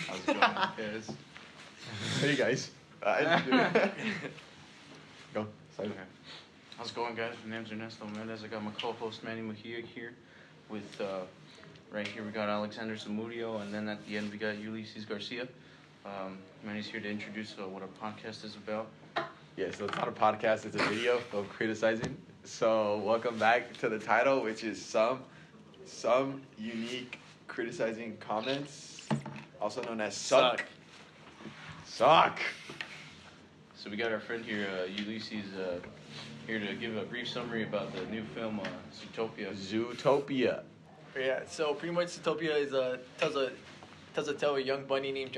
How's it going, guys? Hey guys. Go. Sorry. Okay. How's it going, guys? My name's Ernesto Mendez. I got my co-host Manny Mejia here with, right here we got Alexander Zamudio, and then at the end we got Ulysses Garcia. Manny's here to introduce what our podcast is about. Yeah, so it's not a podcast, it's a video of criticizing. So welcome back to the title, which is some unique criticizing comments, also known as suck. Suck. So we got our friend here, Ulysses, here to give a brief summary about the new film, Zootopia. Yeah, so pretty much Zootopia is tells a tale of a young bunny named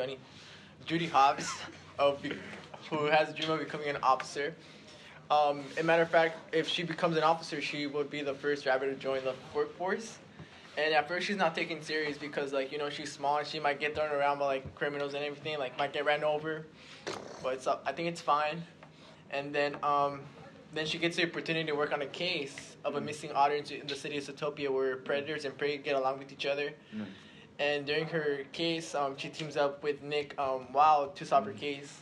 Judy Hopps, who has a dream of becoming an officer. As a matter of fact, if she becomes an officer, she would be the first rabbit to join the workforce. And at first, she's not taken serious because, she's small and she might get thrown around by criminals and everything, might get ran over. But I think it's fine. And then she gets the opportunity to work on a case of a missing otter in the city of Zootopia where predators and prey get along with each other. Mm. And during her case, she teams up with Nick Wilde to solve her case.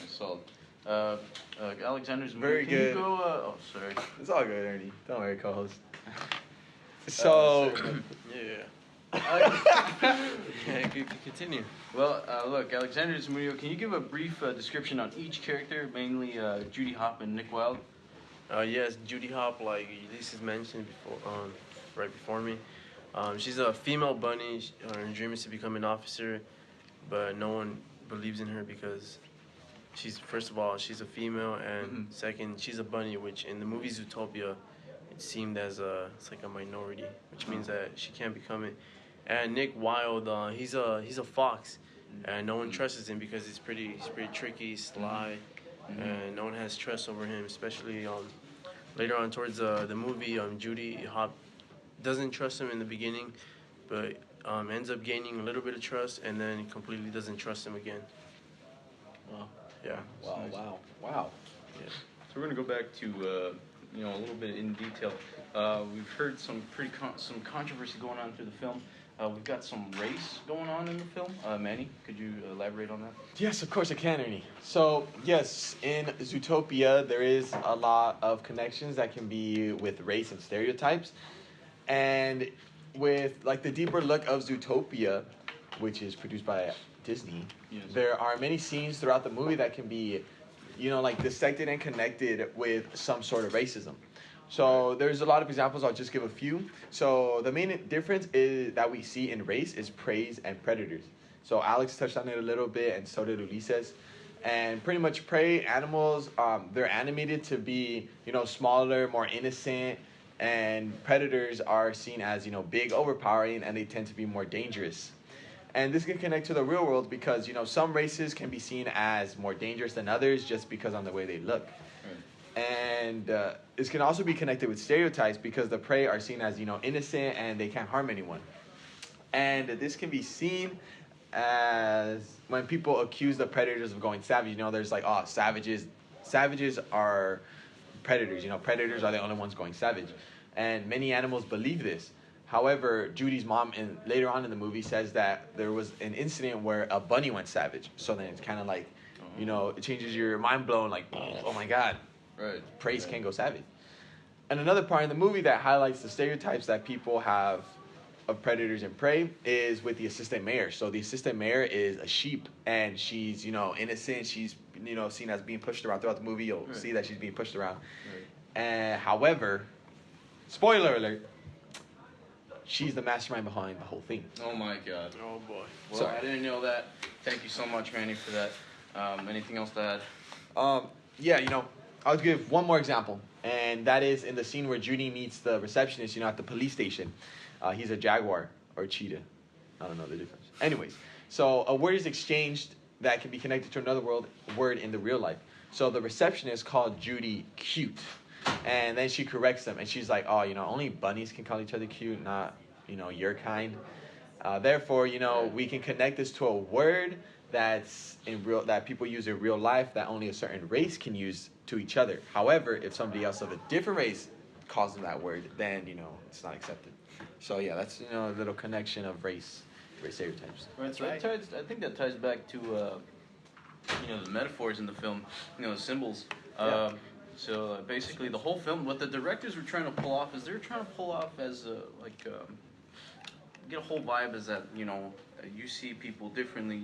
So, Alexander's very can good. You go, sorry. It's all good, Ernie. Don't worry, co-host. So, Yeah, continue. Well, look, Alexander Zamudio, can you give a brief description on each character, mainly Judy Hopps and Nick Wilde? Yes, Judy Hopps, like Ulysses mentioned before, right before me. She's a female bunny. Her dream is to become an officer, but no one believes in her because first of all, she's a female, and second, she's a bunny, which in the movie Zootopia, it seemed as it's like a minority, which means that she can't become it. And Nick Wilde, he's a fox, and no one trusts him because he's pretty tricky, sly, and no one has trust over him. Especially later on towards the movie, Judy Hopps doesn't trust him in the beginning, but ends up gaining a little bit of trust, and then completely doesn't trust him again. Wow. Yeah. Wow. Yeah. So we're gonna go back to a little bit in detail. We've heard some controversy going on through the film. We've got some race going on in the film. Manny, could you elaborate on that? Yes, of course I can, Ernie. So, yes, in Zootopia, there is a lot of connections that can be with race and stereotypes. And with, the deeper look of Zootopia, which is produced by Disney, yes, there are many scenes throughout the movie that can be, dissected and connected with some sort of racism. So there's a lot of examples. I'll just give a few. So the main difference is that we see in race is prey and predators. So Alex touched on it a little bit, and so did Ulises. And pretty much prey animals, they're animated to be, smaller, more innocent, and predators are seen as, big, overpowering, and they tend to be more dangerous. And this can connect to the real world because, some races can be seen as more dangerous than others just because on the way they look. And this can also be connected with stereotypes because the prey are seen as, innocent and they can't harm anyone. And this can be seen as when people accuse the predators of going savage. There's savages are predators. Predators are the only ones going savage. And many animals believe this. However, Judy's mom, later on in the movie, says that there was an incident where a bunny went savage. So then it's kind of it changes your mind blown, oh my God. Right. Praise can go savage. And another part in the movie that highlights the stereotypes that people have of predators and prey is with the assistant mayor. So the assistant mayor is a sheep, and she's, innocent. She's, seen as being pushed around throughout the movie. You'll see that she's being pushed around. Right. However, spoiler alert, she's the mastermind behind the whole thing. Oh my God. Oh boy. Well, Sorry. I didn't know that. Thank you so much, Manny, for that. Anything else to add? I'll give one more example, and that is in the scene where Judy meets the receptionist, at the police station. He's a jaguar or cheetah. I don't know the difference. Anyways, so a word is exchanged that can be connected to another word in the real life. So the receptionist called Judy cute, and then she corrects them, and she's like, oh, only bunnies can call each other cute, not, your kind. Therefore, we can connect this to a word that people use in real life that only a certain race can use to each other. However, if somebody else of a different race calls them that word, then it's not accepted. So yeah, that's a little connection of race race stereotypes. Right, so Right. I think that ties back to the metaphors in the film, the symbols. So basically, the whole film, what the directors were trying to pull off is they're trying to pull off as get a whole vibe is that you see people differently.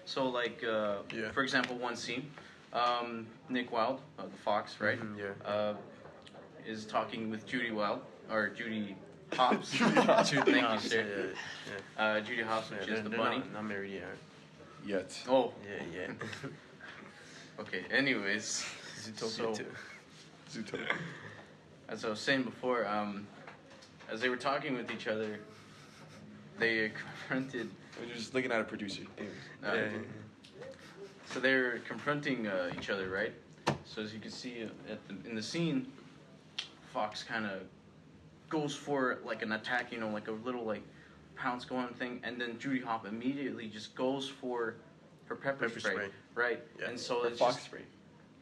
So like for example, one scene, Nick Wilde, the fox, right? Is talking with Judy Wilde or Judy Hopps. Thank you, sir. Judy Hopps, which is the bunny. Not married yet. Yet. Oh, Yeah. okay. Anyways, Zootopia too. Zootopia. as I was saying before, as they were talking with each other, they confronted. We're just looking at a producer. Anyways. So they're confronting each other, right? So as you can see in the scene, Fox kind of goes for like an attack, like a little like pounce going thing, and then Judy Hopps immediately just goes for her pepper spray, right? Yeah. And so Or it's fox just, spray.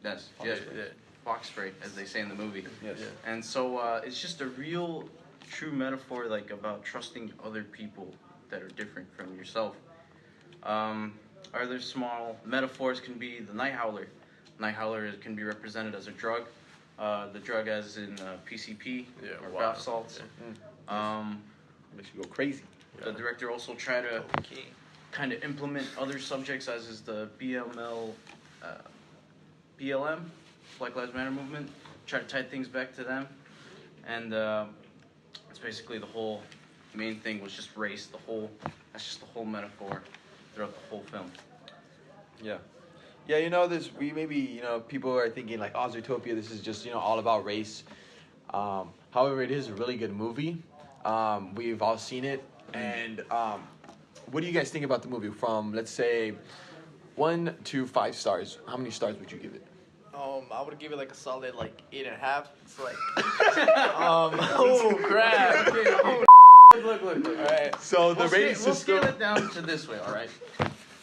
Yes, Fox yes, spray. fox spray, as they say in the movie. Yes. Yeah. And so it's just a real, true metaphor, like about trusting other people that are different from yourself. Other small metaphors can be the night howler. Night howler can be represented as a drug. The drug as in PCP or bath salts. Makes you go crazy. The director also tried to Okay. kind of implement other subjects, as is the BLM, Black Lives Matter movement. Try to tie things back to them, and it's basically the whole main thing was just race. That's just the whole metaphor throughout the whole film. Yeah. Yeah, people are thinking like, oh, Zootopia, this is just, all about race. However, it is a really good movie. We've all seen it. And what do you guys think about the movie? From, let's say, 1 to 5 stars, how many stars would you give it? I would give it like a solid like 8.5. It's like, oh crap. Look. All right. So the rating We'll system... scale it down to this way, all right?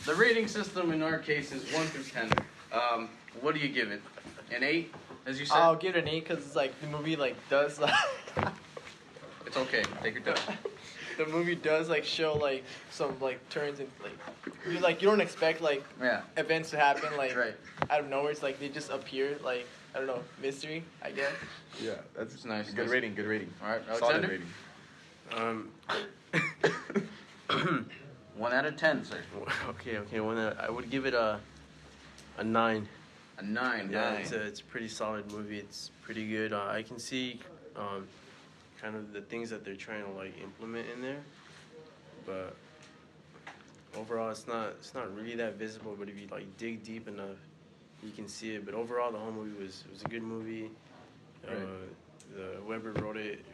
The rating system in our case is 1 through 10. What do you give it? An 8, as you said? I'll give it an 8 because it's like the movie like does like It's okay. Take your time. the movie does like show like some like turns and like you don't expect like Yeah. events to happen like Right. out of nowhere. It's like they just appear like I don't know, mystery, I guess. Yeah, that's It's nice. good rating, good rating. All right, Solid Alexander? rating. 1 out of 10, sir. Okay. I would give it a 9. A 9. Yeah, Nine. it's a pretty solid movie. It's pretty good. I can see kind of the things that they're trying to like implement in there, but overall it's not really that visible. But if you like dig deep enough, you can see it. But overall, the whole movie was a good movie. Right. The whoever wrote it,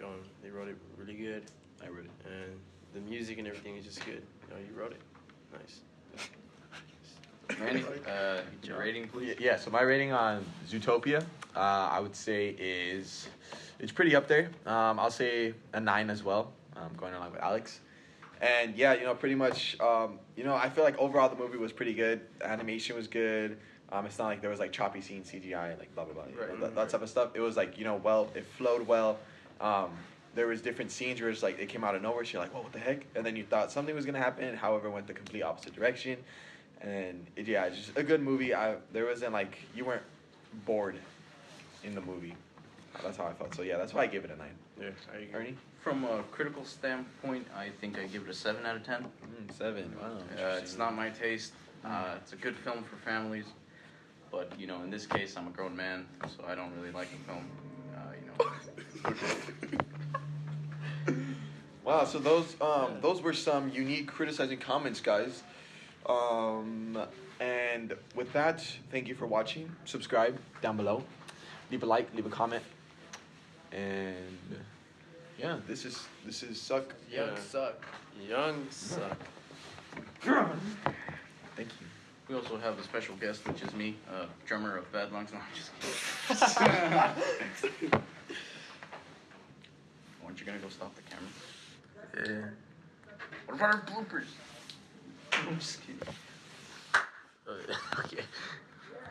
they wrote it really good, I read it. and the music and everything is just good. You wrote it, nice. Manny, your rating, please. Yeah, so my rating on Zootopia, I would say it's pretty up there. I'll say a 9 as well, going along with Alex. And yeah, pretty much, I feel like overall the movie was pretty good. The animation was good. It's not like there was like choppy scenes, CGI, like blah, blah, blah. That type of stuff. It was like, it flowed well. There was different scenes where it's like it came out of nowhere. So you're like, whoa, what the heck? And then you thought something was going to happen. However, it went the complete opposite direction. And it's just a good movie. There wasn't like, you weren't bored in the movie. That's how I felt. So yeah, that's why I gave it a 9. Yeah, I agree. Ernie? From a critical standpoint, I think I give it a 7 out of 10. 7. Wow. It's not my taste. It's a good film for families. But, in this case, I'm a grown man, so I don't really like the film. Wow, so those were some unique criticizing comments, guys. And with that, thank you for watching. Subscribe down below. Leave a like, leave a comment. And yeah, this is Suck. Young suck. Young suck. Thank you. We also have a special guest, which is me, drummer of Bad Lungs. No, I'm just kidding. Aren't you gonna go stop the camera? Yeah. What about our bloopers? I'm just kidding. Okay.